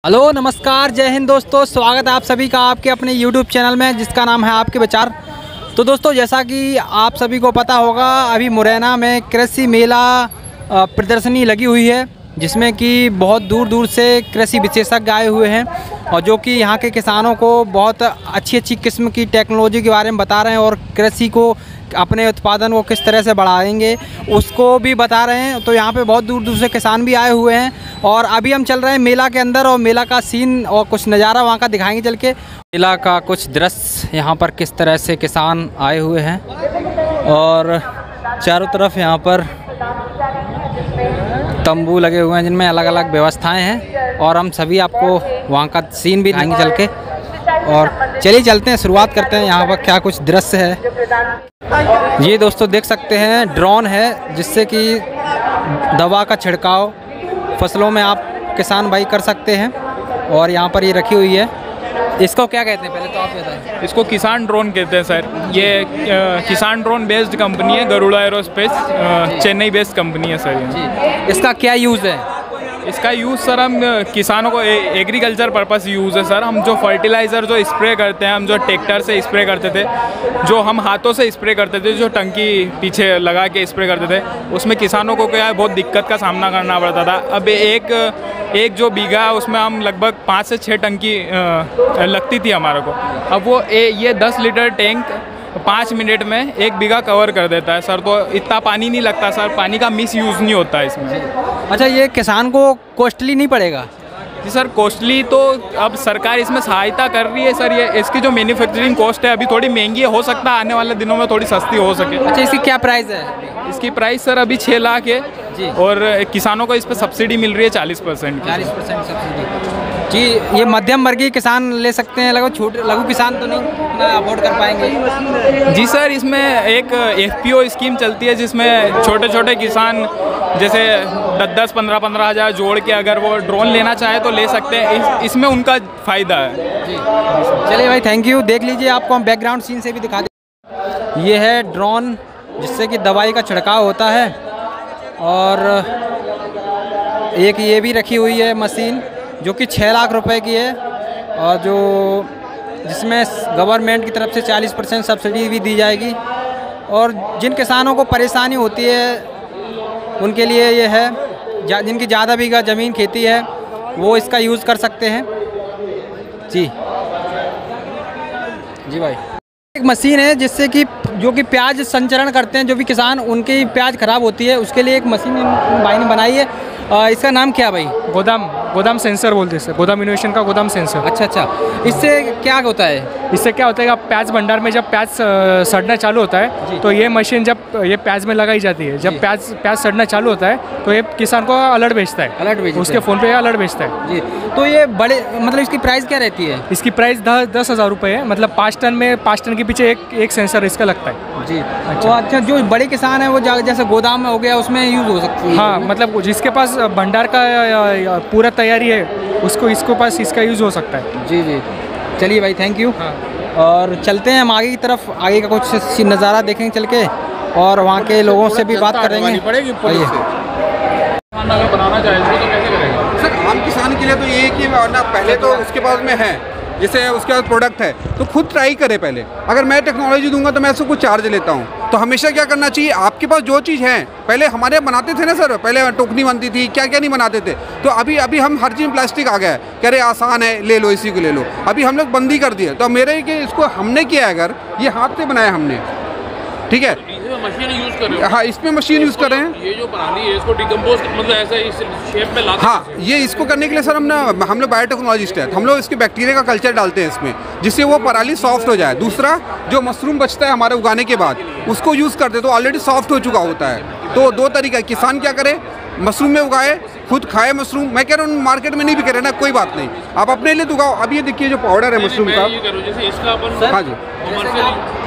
Hello नमस्कार जय हिंद दोस्तों, स्वागत है आप सभी का आपके अपने YouTube चैनल में जिसका नाम है आपके विचार। तो दोस्तों जैसा कि आप सभी को पता होगा, अभी मुरैना में कृषि मेला प्रदर्शनी लगी हुई है जिसमें कि बहुत दूर दूर से कृषि विशेषज्ञ आए हुए हैं और जो कि यहाँ के किसानों को बहुत अच्छी किस्म की टेक्नोलॉजी के बारे में बता रहे हैं और कृषि को अपने उत्पादन को किस तरह से बढ़ाएंगे उसको भी बता रहे हैं। तो यहाँ पे बहुत दूर दूर से किसान भी आए हुए हैं और अभी हम चल रहे हैं मेला के अंदर और मेला का सीन और कुछ नज़ारा वहाँ का दिखाएंगे चल के। मेला का कुछ दृश्य यहाँ पर किस तरह से किसान आए हुए हैं और चारों तरफ यहाँ पर तंबू लगे हुए हैं जिनमें अलग अलग व्यवस्थाएं हैं और हम सभी आपको वहाँ का सीन भी दिखाएंगे चल के। और चलिए चलते हैं, शुरुआत करते हैं यहाँ पर क्या कुछ दृश्य है। ये दोस्तों देख सकते हैं ड्रोन है जिससे कि दवा का छिड़काव फसलों में आप किसान भाई कर सकते हैं और यहाँ पर ये रखी हुई है। इसको क्या कहते हैं, पहले तो आप बताएं। इसको किसान ड्रोन कहते हैं सर। ये किसान ड्रोन बेस्ड कंपनी है, Garuda aerospace Chennai based company है सर ये। इसका क्या यूज़ है? इसका यूज़ सर हम किसानों को एग्रीकल्चर पर्पस यूज़ है सर। हम जो फर्टिलाइज़र जो स्प्रे करते हैं, हम जो ट्रैक्टर से स्प्रे करते थे, जो हम हाथों से स्प्रे करते थे, जो टंकी पीछे लगा के स्प्रे करते थे, उसमें किसानों को क्या है बहुत दिक्कत का सामना करना पड़ता था। अब एक जो बीघा उसमें हम लगभग 5 से 6 टंकी लगती थी हमारे को। अब वो ये 10 लीटर टैंक 5 मिनट में 1 बीघा कवर कर देता है सर। तो इतना पानी नहीं लगता सर, पानी का मिस यूज़ नहीं होता इसमें। अच्छा, ये किसान को कॉस्टली नहीं पड़ेगा? जी सर, कॉस्टली तो अब सरकार इसमें सहायता कर रही है सर। ये इसकी जो मैन्युफैक्चरिंग कॉस्ट है अभी थोड़ी महंगी है, हो सकता है आने वाले दिनों में थोड़ी सस्ती हो सके। अच्छा, इसकी क्या प्राइस है? इसकी प्राइस सर अभी 6 लाख है जी। और किसानों को इस पर सब्सिडी मिल रही है 40%। 40% सब्सिडी जी। ये मध्यम वर्गीय किसान ले सकते हैं, लगभग छोटे लघु किसान तो नहीं अफोर्ड कर पाएंगे? जी सर, इसमें एक FPO स्कीम चलती है जिसमें छोटे छोटे किसान जैसे 10-10, 15-15 हज़ार जोड़ के अगर वो ड्रोन लेना चाहे तो ले सकते हैं। इसमें उनका फ़ायदा है जी। चलिए भाई, थैंक यू। देख लीजिए, आपको हम बैकग्राउंड सीन से भी दिखा दें। ये है ड्रोन जिससे कि दवाई का छिड़काव होता है और एक ये भी रखी हुई है मशीन जो कि 6 लाख रुपए की है और जिसमें गवर्नमेंट की तरफ से 40% सब्सिडी भी दी जाएगी। और जिन किसानों को परेशानी होती है उनके लिए ये है, जिनकी ज़्यादा बीघा ज़मीन खेती है वो इसका यूज़ कर सकते हैं जी। जी भाई, एक मशीन है जिससे कि जो कि प्याज संचरण करते हैं, जो भी किसान उनकी प्याज खराब होती है उसके लिए एक मशीन भाई ने बनाई है। इसका नाम क्या भाई? गोदाम सेंसर बोलते हैं, गोदाम इनोवेशन का गोदाम सेंसर। अच्छा, इससे क्या होता है? इससे क्या होता है कि प्याज भंडार में जब प्याज सड़ना चालू होता है तो ये मशीन जब ये प्याज में लगाई जाती है, जब प्याज सड़ना चालू होता है तो ये किसान को अलर्ट भेजता है, उसके फ़ोन पे अलर्ट भेजता है जी। तो ये बड़े मतलब इसकी प्राइस क्या रहती है? इसकी प्राइस 10,000 रुपये है। मतलब 5 टन के पीछे एक सेंसर इसका लगता है जी। अच्छा, जो बड़े किसान है वो जैसे गोदाम हो गया उसमें यूज़ हो सकती है? हाँ, मतलब जिसके पास भंडार का पूरा तैयारी है इसको पास इसका यूज़ हो सकता है जी। चलिए भाई, थैंक यू। हाँ। और चलते हैं हम आगे की तरफ, आगे का कुछ नज़ारा देखेंगे चल के और वहाँ के लोगों से भी बात करेंगे। बनाना चाहे तो कैसे करेगा सर? आम किसान के लिए तो ये कि ना पहले तो उसके पास में है, जैसे उसके पास प्रोडक्ट है तो खुद ट्राई करे पहले। अगर मैं टेक्नोलॉजी दूंगा तो मैं उसको कुछ चार्ज लेता हूँ। तो हमेशा क्या करना चाहिए, आपके पास जो चीज़ है, पहले हमारे बनाते थे ना सर, पहले टोकनी बनती थी, क्या क्या नहीं बनाते थे। तो अभी हम हर चीज़ प्लास्टिक आ गया है, कह रहे आसान है ले लो, इसी को ले लो। अभी हम लोग बंदी कर दिए। तो मेरे कि इसको हमने किया है, अगर ये हाथ से बनाया हमने, ठीक है, मशीन यूज कर रहे हो? हाँ, इसमें मशीन यूज़ कर रहे हैं। ये जो बनानी है इसको डिकम्पोज मतलब ऐसा इस शेप में लाते हैं? हाँ, ये इसको करने के लिए सर हम लोग बायोटेक्नोलॉजिस्ट हैं, हम लोग इसके बैक्टीरिया का कल्चर डालते हैं इसमें, जिससे वो पराली सॉफ्ट हो जाए। दूसरा, जो मशरूम बचता है हमारे उगाने के बाद उसको यूज़ करते तो ऑलरेडी सॉफ्ट हो चुका होता है। तो 2 तरीका, किसान क्या करे, मशरूम में उगाए, खुद खाए मशरूम। मैं कह रहा हूँ मार्केट में नहीं बिक रहे ना, कोई बात नहीं, आप अपने लिए उगाओ। अब ये देखिए जो पाउडर है मशरूम का, जैसे इसका अपन हाँ जी,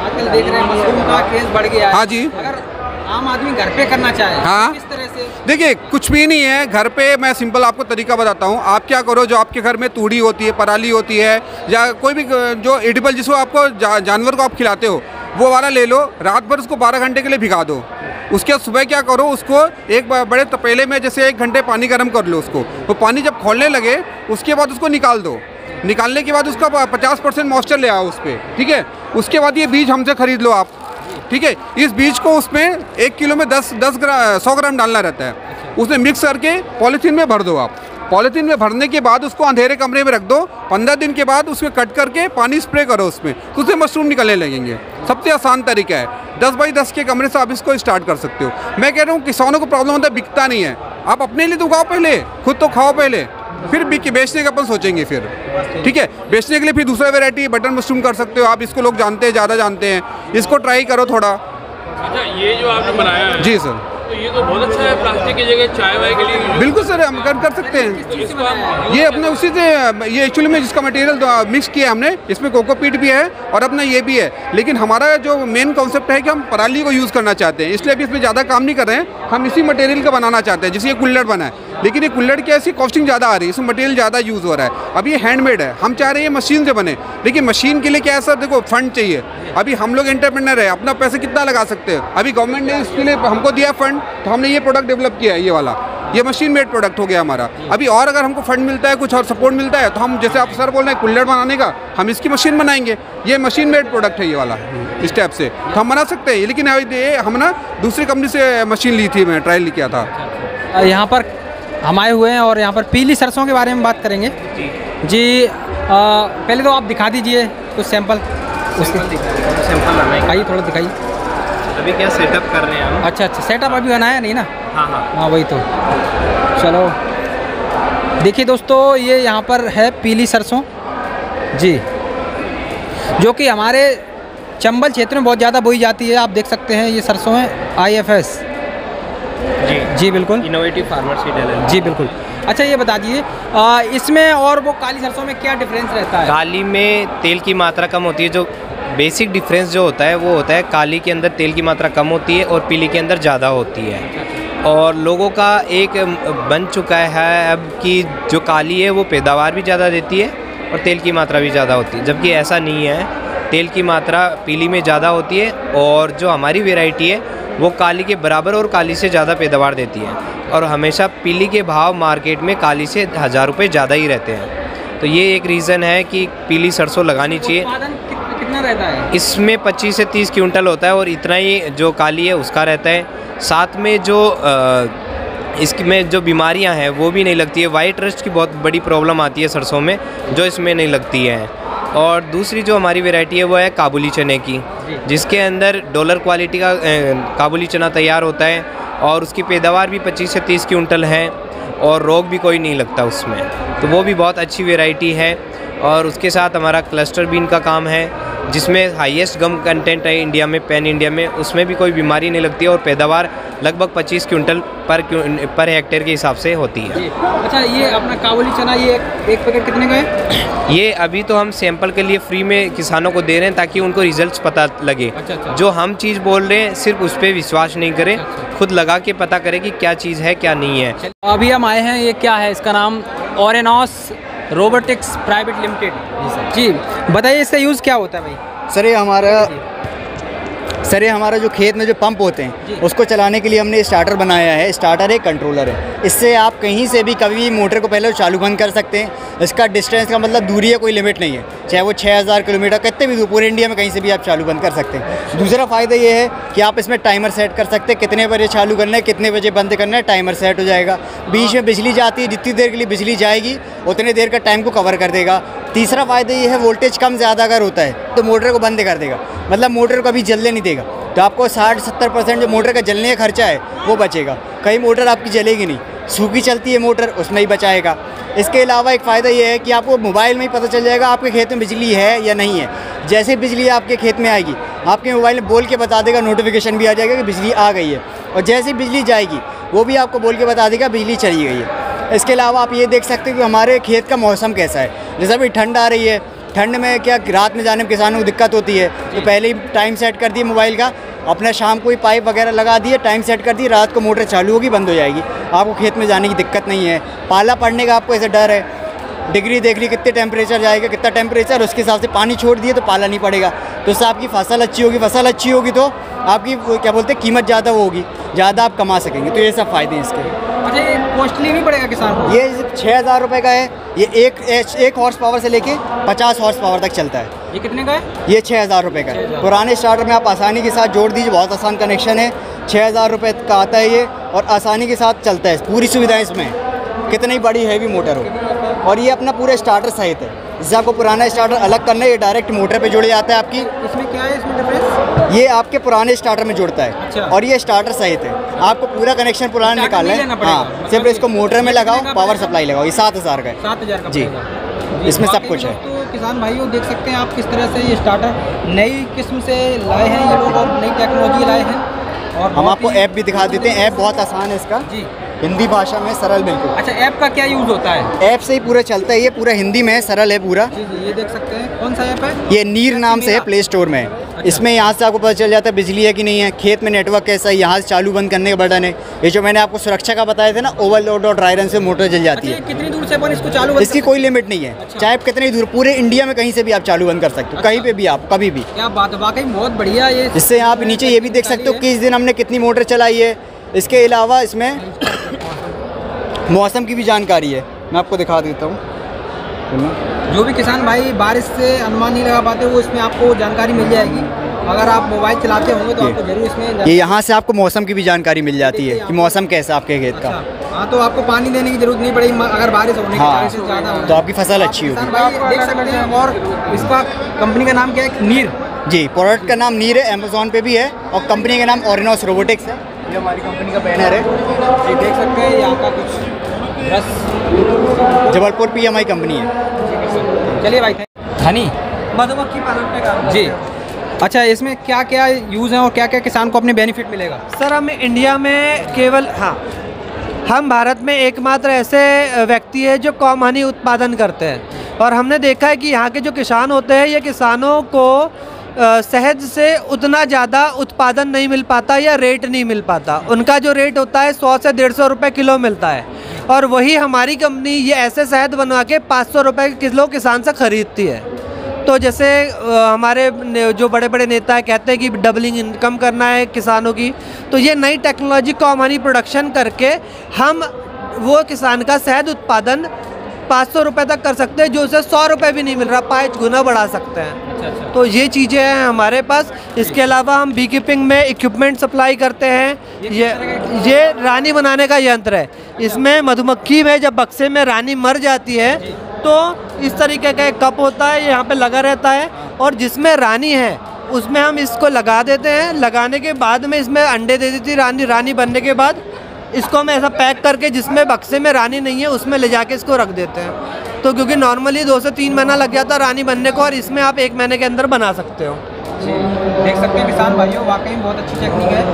आजकल देख रहे हैं मशरूम का क्रेज बढ़ गया है। हाँ जी। अगर आम आदमी घर पे करना चाहे हाँ, किस तरह से? देखिए कुछ भी नहीं है घर पे। मैं सिंपल आपको तरीका बताता हूँ। आप क्या करो, जो आपके घर में तूड़ी होती है, पराली होती है, या कोई भी जो एडिबल जिसको आपको जानवर को आप खिलाते हो, वो वाला ले लो, रात भर उसको 12 घंटे के लिए भिगा दो। उसके बाद सुबह क्या करो, उसको एक बड़े तपेले में जैसे 1 घंटे पानी गर्म कर लो उसको, तो पानी जब खोलने लगे उसके बाद उसको निकाल दो। निकालने के बाद उसका 50% मॉइस्चर ले आओ उस पर, ठीक है। उसके बाद ये बीज हमसे ख़रीद लो आप, ठीक है। इस बीज को उसमें 1 किलो में 100 ग्राम डालना रहता है। उसमें मिक्स करके पॉलीथीन में भर दो आप। पॉलीथीन में भरने के बाद उसको अंधेरे कमरे में रख दो। 15 दिन के बाद उसमें कट करके पानी स्प्रे करो उसमें, तो उससे मशरूम निकलने लगेंगे। सबसे आसान तरीका है, 10 बाई 10 के कमरे से आप इसको स्टार्ट कर सकते हो। मैं कह रहा हूँ किसानों को प्रॉब्लम होता है, बिकता नहीं है। आप अपने लिए तो उगाओ पहले, खुद तो खाओ पहले, फिर बेचने का अपन सोचेंगे फिर, ठीक है। बेचने के लिए फिर दूसरा वैरायटी बटन मशरूम कर सकते हो आप। इसको लोग जानते हैं, ज़्यादा जानते हैं, इसको ट्राई करो थोड़ा। अच्छा, ये जो आपने बनाया है, जी सर, तो ये तो बहुत अच्छा है, प्लास्टिक की जगह चाय वाय के लिए। बिल्कुल सर, हम कर सकते हैं। इसको आप ये अपने उसी से, ये एक्चुअली में जिसका मटेरियल मिक्स किया हमने, इसमें कोकोपीट भी है और अपना ये भी है। लेकिन हमारा जो मेन कॉन्सेप्ट है कि हम पराली को यूज़ करना चाहते हैं, इसलिए अभी इसमें ज़्यादा काम नहीं कर रहे हैं। हम इसी मटेरियल का बनाना चाहते हैं, जैसे ये कुल्हड़ बना है, लेकिन ये कुल्हड़ की ऐसी कॉस्टिंग ज़्यादा आ रही है, इसमें मटेरियल ज़्यादा यूज़ हो रहा है। अभी ये हैंडमेड है, हम चाह रहे हैं ये मशीन से बने, लेकिन मशीन के लिए क्या है सर, देखो फंड चाहिए। अभी हम लोग एंटरप्रेन्योर है, अपना पैसे कितना लगा सकते हैं। अभी गवर्नमेंट ने इसके लिए हमको दिया फंड, तो हमने ये प्रोडक्ट डेवलप किया है, ये वाला, ये मशीन मेड प्रोडक्ट हो गया हमारा। अभी और अगर हमको फंड मिलता है, कुछ और सपोर्ट मिलता है, तो हम जैसे आप सर बोल रहे हैं कुल्हड़ बनाने का, हम इसकी मशीन बनाएंगे। ये मशीन मेड प्रोडक्ट है ये वाला, इस टाइप से तो हम बना सकते हैं। लेकिन ये हम ना दूसरी कंपनी से मशीन ली थी, मैं ट्रायल किया था। यहाँ पर हम आए हुए हैं और यहाँ पर पीली सरसों के बारे में बात करेंगे जी। पहले तो आप दिखा दीजिए कुछ सैंपल उसके। सैंपल आइए थोड़ा दिखाइए। अभी क्या सेटअप कर रहे हैं हम। अच्छा, सेटअप अभी बनाया नहीं ना? हाँ, वही तो। चलो देखिए दोस्तों, ये यहाँ पर है पीली सरसों जी, जो कि हमारे चंबल क्षेत्र में बहुत ज़्यादा बोई जाती है। आप देख सकते हैं ये सरसों है IFS जी बिल्कुल, इनोवेटिव फार्मर सीड है जी बिल्कुल। अच्छा, ये बता दीजिए इसमें और वो काली सरसों में क्या डिफरेंस रहता है? काली में तेल की मात्रा कम होती है। जो बेसिक डिफरेंस जो होता है वो होता है काली के अंदर तेल की मात्रा कम होती है और पीली के अंदर ज़्यादा होती है। और लोगों का एक बन चुका है अब कि जो काली है वो पैदावार भी ज़्यादा देती है और तेल की मात्रा भी ज़्यादा होती है, जबकि ऐसा नहीं है। तेल की मात्रा पीली में ज़्यादा होती है और जो हमारी वैरायटी है वो काली के बराबर और काली से ज़्यादा पैदावार देती है। और हमेशा पीली के भाव मार्केट में काली से 1000 रुपये ज़्यादा ही रहते हैं। तो ये एक रीज़न है कि पीली सरसों लगानी चाहिए। कितना रहता है इसमें? 25 से 30 क्विंटल होता है और इतना ही जो काली है उसका रहता है। साथ में जो इसमें जो बीमारियां हैं वो भी नहीं लगती है। वाइट रस्ट की बहुत बड़ी प्रॉब्लम आती है सरसों में, जो इसमें नहीं लगती है। और दूसरी जो हमारी वैरायटी है वो है काबुली चने की, जिसके अंदर डॉलर क्वालिटी का काबुली चना तैयार होता है और उसकी पैदावार भी 25 से 30 क्विंटल है और रोग भी कोई नहीं लगता उसमें। तो वो भी बहुत अच्छी वैरायटी है। और उसके साथ हमारा क्लस्टर बीन का काम है, जिसमें हाईएस्ट गम कंटेंट है इंडिया में, पैन इंडिया में। उसमें भी कोई बीमारी नहीं लगती है और पैदावार लगभग 25 क्विंटल पर हेक्टेयर के हिसाब से होती है। अच्छा, ये अपना काबुली चना ये एक पैकेट कितने का है? ये अभी तो हम सैंपल के लिए फ्री में किसानों को दे रहे हैं ताकि उनको रिजल्ट्स पता लगे। अच्छा। जो हम चीज़ बोल रहे हैं सिर्फ उस पर विश्वास नहीं करें, खुद लगा के पता करें कि क्या चीज़ है क्या नहीं है। अभी हम आए हैं, ये क्या है इसका नाम? ऑरेनॉस रोबोटिक्स प्राइवेट लिमिटेड जी। बताइए इसका यूज़ क्या होता है भाई? सर ये हमारा जो खेत में जो पंप होते हैं उसको चलाने के लिए हमने स्टार्टर बनाया है। स्टार्टर एक कंट्रोलर है, इससे आप कहीं से भी कभी भी मोटर को पहले चालू बंद कर सकते हैं। इसका डिस्टेंस का मतलब दूरी है, कोई लिमिट नहीं है, चाहे वो 6000 किलोमीटर कितने भी दूर पूरे इंडिया में कहीं से भी आप चालू बंद कर सकते हैं। दूसरा फ़ायदा ये है कि आप इसमें टाइमर सेट कर सकते हैं, कितने बजे चालू करना है कितने बजे बंद करना है, टाइमर सेट हो जाएगा। बीच में बिजली जाती है, जितनी देर के लिए बिजली जाएगी उतनी देर का टाइम को कवर कर देगा। तीसरा फ़ायदा ये है वोल्टेज कम ज़्यादा अगर होता है तो मोटर को बंद कर देगा, मतलब मोटर को कभी जलने नहीं देगा। तो आपको 60-70% जो मोटर का जलने का खर्चा है वो बचेगा। कई मोटर आपकी जलेगी नहीं, सूखी चलती है मोटर उसमें ही बचाएगा। इसके अलावा एक फ़ायदा ये है कि आपको मोबाइल में ही पता चल जाएगा आपके खेत में बिजली है या नहीं है। जैसे बिजली आपके खेत में आएगी आपके मोबाइल में बोल के बता देगा, नोटिफिकेशन भी आ जाएगा कि बिजली आ गई है। और जैसे बिजली जाएगी वो भी आपको बोल के बता देगा बिजली चली गई है। इसके अलावा आप ये देख सकते हो कि हमारे खेत का मौसम कैसा है। जैसे अभी ठंड आ रही है, ठंड में क्या रात में जाने में किसानों को दिक्कत होती है, तो पहले ही टाइम सेट कर दिए मोबाइल का, अपना शाम को ही पाइप वगैरह लगा दिए, टाइम सेट कर दिए, रात को मोटर चालू होगी बंद हो जाएगी, आपको खेत में जाने की दिक्कत नहीं है। पाला पड़ने का आपको ऐसा डर है, डिग्री देख ली कितने टेम्परेचर जाएगा, कितना टेम्परेचर, उसके हिसाब से पानी छोड़ दिए तो पाला नहीं पड़ेगा। तो उससे आपकी फसल अच्छी होगी, फसल अच्छी होगी तो आपकी क्या बोलते हैं कीमत ज़्यादा होगी, ज़्यादा आप कमा सकेंगे। तो ये सब फ़ायदे हैं इसके। अच्छा, ये कॉस्टली नहीं पड़ेगा किसान को? ये 6,000 रुपये का है। ये एक हॉर्स पावर से लेके 50 हॉर्स पावर तक चलता है। ये कितने का है? ये 6,000 रुपये का है। पुराने स्टार्टर में आप आसानी के साथ जोड़ दीजिए, बहुत आसान कनेक्शन है। 6,000 रुपये का आता है ये, और आसानी के साथ चलता है। पूरी सुविधाएं इसमें, कितनी बड़ी हैवी मोटर हो। और ये अपना पूरा स्टार्टर सहित है। जैसे आपको पुराना स्टार्टर अलग करना है, ये डायरेक्ट मोटर पे जुड़ जाता है आपकी। इसमें क्या है, इसमें डिफरेंस? ये आपके पुराने स्टार्टर में जुड़ता है। अच्छा। और ये स्टार्टर सहित है। आपको पूरा कनेक्शन पुराना निकालना है। हाँ, सिर्फ इसको मोटर में लगाओ, पावर सप्लाई लगाओ। ये 7,000 का है। 7,000 का जी, इसमें सब कुछ है। तो किसान भाइयों देख सकते हैं आप किस तरह से ये स्टार्टर नई किस्म से लाए हैं ये लोग, और नई टेक्नोलॉजी लाए हैं। और हम आपको ऐप भी दिखा देते हैं। ऐप बहुत आसान है इसका जी, हिंदी भाषा में, सरल बिल्कुल। अच्छा, ऐप का क्या यूज़ होता है? ऐप से ही पूरा चलता है। ये पूरा हिंदी में है, सरल है पूरा। जी जी, ये देख सकते हैं। कौन सा ऐप है? ये नीर नाम से है, प्ले स्टोर में है। इसमें यहाँ से आपको पता चल जाता है बिजली है कि नहीं है, खेत में नेटवर्क कैसा है, यहाँ से चालू बंद करने का बटन है। ये जो मैंने आपको सुरक्षा का बताया था ना, ओवरलोड और ड्राई रन से मोटर जल जाती है। कितनी दूर से अपन इसको चालू? इसकी कोई लिमिट नहीं है। चाहे आप कितनी दूर, पूरे इंडिया में कहीं से भी आप चालू बंद कर सकते हो, कहीं पे भी आप, कभी भी। क्या बात है, वाकई बहुत बढ़िया। ये इससे आप नीचे ये भी देख सकते हो किस दिन हमने कितनी मोटर चलाई है। इसके अलावा इसमें मौसम की भी जानकारी है, मैं आपको दिखा देता हूँ। जो भी किसान भाई बारिश से अनुमान नहीं लगा पाते, वो इसमें आपको जानकारी मिल जाएगी। अगर आप मोबाइल चलाते होंगे तो आपको जरूर इसमें ये यहाँ से आपको मौसम की भी जानकारी मिल जाती है कि मौसम कैसा है आपके खेत का। हाँ, तो आपको पानी देने की जरूरत नहीं पड़ेगी अगर बारिश होने की हाँ, ज़्यादा हो तो आपकी फसल अच्छी होगी। भाई देख सकते हैं। और इसका कंपनी का नाम क्या है? नीर। जी, प्रोडक्ट का नाम नीर है, अमेज़ॉन पे भी है। और कंपनी का नाम ऑरिनोस रोबोटिक्स है। ये हमारी कंपनी का बैनर है। ये देख सकते हैं, यहाँ का कुछ जबलपुर PMI कंपनी है। चलिए भाई, हनी मधुमक्खी पालन पे काम जी। अच्छा, इसमें क्या क्या यूज़ है और क्या क्या किसान को अपने बेनिफिट मिलेगा? सर, हम इंडिया में केवल हम भारत में एकमात्र ऐसे व्यक्ति है जो कॉम हनी उत्पादन करते हैं। और हमने देखा है कि यहाँ के जो किसान होते हैं, ये किसानों को शहद से उतना ज़्यादा उत्पादन नहीं मिल पाता या रेट नहीं मिल पाता। उनका जो रेट होता है 100 से 150 रुपये किलो मिलता है। और वही हमारी कंपनी ये ऐसे शहद बनवा के 500 रुपये किलो किसान से ख़रीदती है। तो जैसे हमारे जो बड़े बड़े नेता कहते हैं कि डबलिंग इनकम करना है किसानों की, तो ये नई टेक्नोलॉजी कॉम हनी प्रोडक्शन करके हम वो किसान का शहद उत्पादन 500 रुपये तक कर सकते हैं, जो उसे 100 रुपये भी नहीं मिल रहा, 5 गुना बढ़ा सकते हैं। तो ये चीज़ें हैं हमारे पास। इसके अलावा हम बी कीपिंग में इक्विपमेंट सप्लाई करते हैं। ये रानी बनाने का यंत्र है। इसमें मधुमक्खी में जब बक्से में रानी मर जाती है तो इस तरीके का एक कप होता है, यहाँ पे लगा रहता है, और जिसमें रानी है उसमें हम इसको लगा देते हैं। लगाने के बाद में इसमें अंडे दे देती है रानी बनने के बाद इसको हम ऐसा पैक करके, जिसमें बक्से में रानी नहीं है उसमें ले जाके इसको रख देते हैं। तो क्योंकि नॉर्मली 2 से 3 महीना लग जाता रानी बनने को, और इसमें आप 1 महीने के अंदर बना सकते हो। देख सकते हैं किसान भाइयों, वाकई बहुत अच्छी टेक्निक है।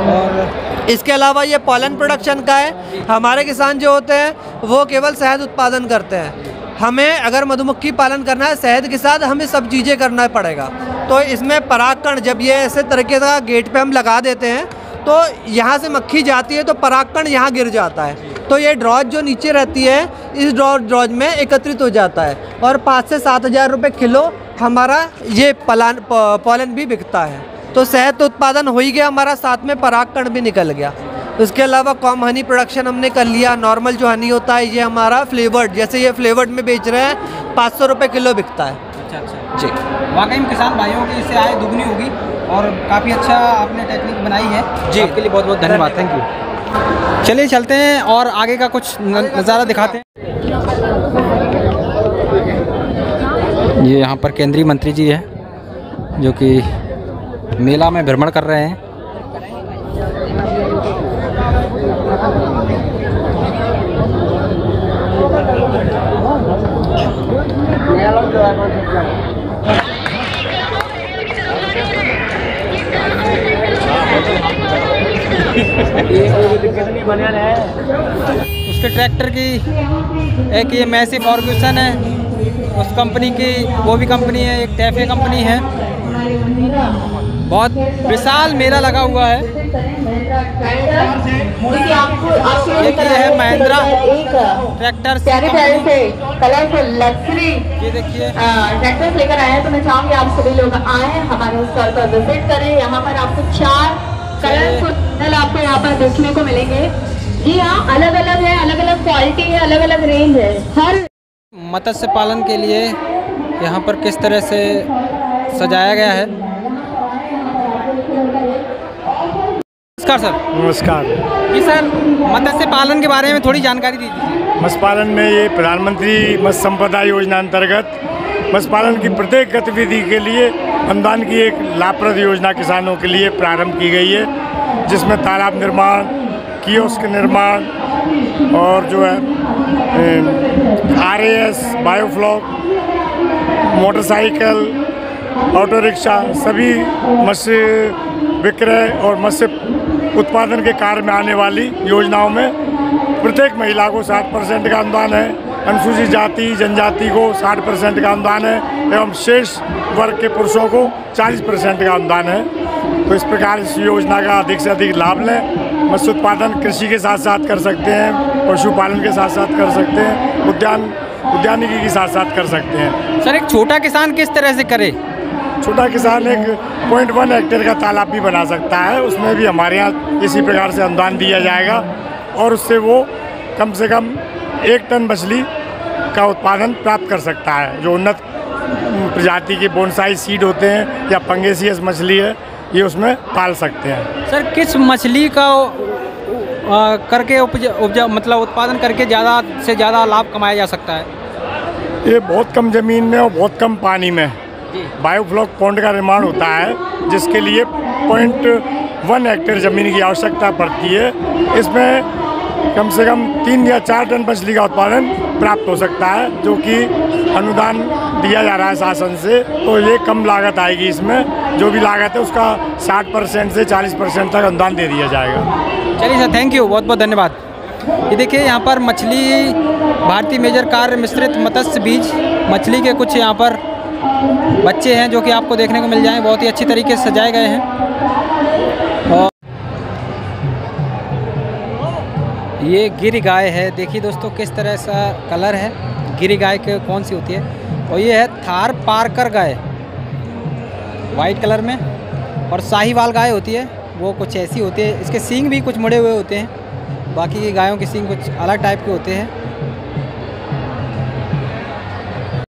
और इसके अलावा ये पॉलन प्रोडक्शन का है। हमारे किसान जो होते हैं वो केवल शहद उत्पादन करते हैं। हमें अगर मधुमक्खी पालन करना है शहद के साथ, हमें सब चीज़ें करना पड़ेगा। तो इसमें परागकण जब ये ऐसे तरीके का गेट पे हम लगा देते हैं तो यहाँ से मक्खी जाती है तो परागकण यहाँ गिर जाता है, तो ये ड्रॉज जो नीचे रहती है इस ड्रॉज में एकत्रित हो जाता है। और 5 से 7 हज़ार रुपये किलो हमारा ये पॉलन भी बिकता है। तो शहद तो उत्पादन हो ही गया हमारा, साथ में परागकण भी निकल गया। उसके अलावा कॉम हनी प्रोडक्शन हमने कर लिया। नॉर्मल जो हनी होता है ये हमारा फ्लेवर्ड, जैसे ये फ्लेवर्ड में बेच रहे हैं, 500 रुपये किलो बिकता है। अच्छा जी, वाकई में किसान भाइयों की इससे आय दुगनी होगी। और काफ़ी अच्छा आपने टेक्निक बनाई है जी, आपके लिए बहुत बहुत धन्यवाद। Thank you. चलिए चलते हैं और आगे का कुछ नज़ारा दिखाते हैं। ये यहाँ पर केंद्रीय मंत्री जी है जो कि मेला में भ्रमण कर रहे हैं। उसके ट्रैक्टर की एक ये मैसी फॉर्ग्यूसन है, उस कंपनी की वो भी कंपनी है, एक टैफे कंपनी है। बहुत विशाल मेला लगा हुआ है। एक ये है महिंद्रा ट्रैक्टर कलरफुल लग्जरी ये देखिए ट्रैक्टर्स लेकर आए हैं। तो मैं चाहूँगी आप सभी लोग आए हमारे स्टॉल पर विजिट करें। यहाँ पर आपको 4 कलरफुल मॉडल आपको यहाँ पर देखने को मिलेंगे। जी हाँ, अलग अलग है, अलग अलग क्वालिटी है, अलग अलग रेंज है। हर मत्स्य पालन के लिए यहाँ पर किस तरह से सजाया गया है। नमस्कार सर। नमस्कार जी सर, मत्स्य पालन के बारे में थोड़ी जानकारी दीजिए। मत्स्य पालन में ये प्रधानमंत्री मत्स्य संपदा योजना अंतर्गत मत्स्य पालन की प्रत्येक गतिविधि के लिए अनुदान की एक लाभप्रद योजना किसानों के लिए प्रारंभ की गई है, जिसमें तालाब निर्माण, कियोस्क निर्माण और जो है RAS, biofloc, motorcycle, auto rickshaw सभी मत्स्य विक्रय और मत्स्य उत्पादन के कार्य में आने वाली योजनाओं में प्रत्येक महिला को 60% का अनुदान है, अनुसूचित जाति जनजाति को 60% का अनुदान है एवं शेष वर्ग के पुरुषों को 40% का अनुदान है। तो इस प्रकार इस योजना का अधिक से अधिक लाभ लें। मत्स्य उत्पादन कृषि के साथ साथ कर सकते हैं, पशुपालन के साथ साथ कर सकते हैं, उद्यानिकी के साथ साथ कर सकते हैं। सर, एक छोटा किसान किस तरह से करे? छोटा किसान एक 0.1 हेक्टेयर का तालाब भी बना सकता है, उसमें भी हमारे यहाँ इसी प्रकार से अनुदान दिया जाएगा और उससे वो कम से कम 1 टन मछली का उत्पादन प्राप्त कर सकता है। जो उन्नत प्रजाति के बोनसाई सीड होते हैं या पंगेसियस मछली है, ये उसमें पाल सकते हैं। सर, किस मछली का करके मतलब उत्पादन करके ज़्यादा से ज़्यादा लाभ कमाया जा सकता है? ये बहुत कम ज़मीन में और बहुत कम पानी में बायोफ्लॉक पॉन्ड का निर्माण होता है, जिसके लिए 0.1 हेक्टेयर ज़मीन की आवश्यकता पड़ती है। इसमें कम से कम 3 या 4 टन मछली का उत्पादन प्राप्त हो सकता है, जो कि अनुदान दिया जा रहा है शासन से। तो ये कम लागत आएगी, इसमें जो भी लागत है उसका 60% से 40% तक अनुदान दे दिया जाएगा। चलिए सर, थैंक यू, बहुत बहुत धन्यवाद। ये देखिए यहाँ पर मछली भारतीय मेजर कार्य मिश्रित मत्स्य बीज मछली के कुछ यहाँ पर बच्चे हैं जो कि आपको देखने को मिल जाएं। बहुत ही अच्छी तरीके से सजाए गए हैं। और ये गिर गाय है, देखिए दोस्तों किस तरह सा कलर है। गिर गाय के कौन सी होती है? और ये है थार पारकर गाय, वाइट कलर में। और साहीवाल गाय होती है, वो कुछ ऐसी होती है। इसके सींग भी कुछ मुड़े हुए होते हैं, बाकी की गायों के सींग कुछ अलग टाइप के होते हैं।